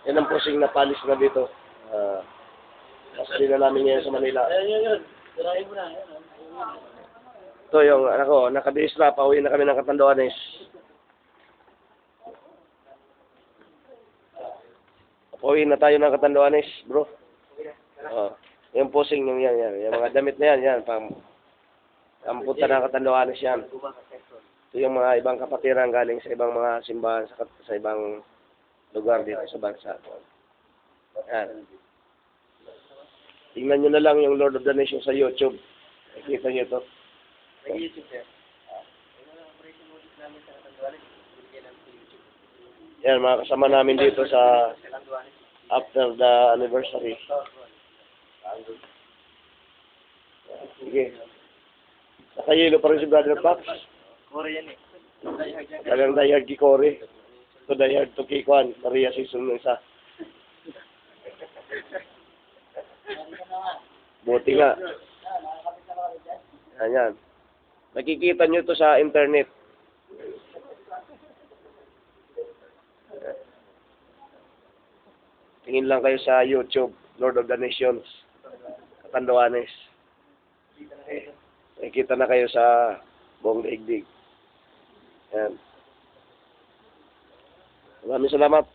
Yan ang pusing na palis na dito. Kasi na namin ngayon sa Manila. Ayun. Tirahin mo na. Ito yung anak ko, nakabihis na, pauwi na kami ng Catanduanes. Pauwi na tayo ng Catanduanes, bro. Yung pusing yung yan. Yung mga damit na yan. Ang punta ng Catanduanes yan. Ito yung mga ibang kapatiran galing sa ibang mga simbahan sa ibang lugar dito sa bansa. Yan. Tingnan nyo na lang yung Lord of the Nations sa YouTube. Nakikita nyo ito. Yan, mga kasama namin dito sa after the anniversary. Sige. Nakayelo pa rin si Brother Pax. Kore yan eh. Talagang diehard kay Kore. Ito diehard to kay Kwan. Maria season ng isa. Buti nga. Ayan. Nakikita nyo ito sa internet. Tingin lang kayo sa YouTube, Lord of the Nations, Catanduanes. Nakikita na kayo sa buong daigdig. Ayan. Maraming salamat.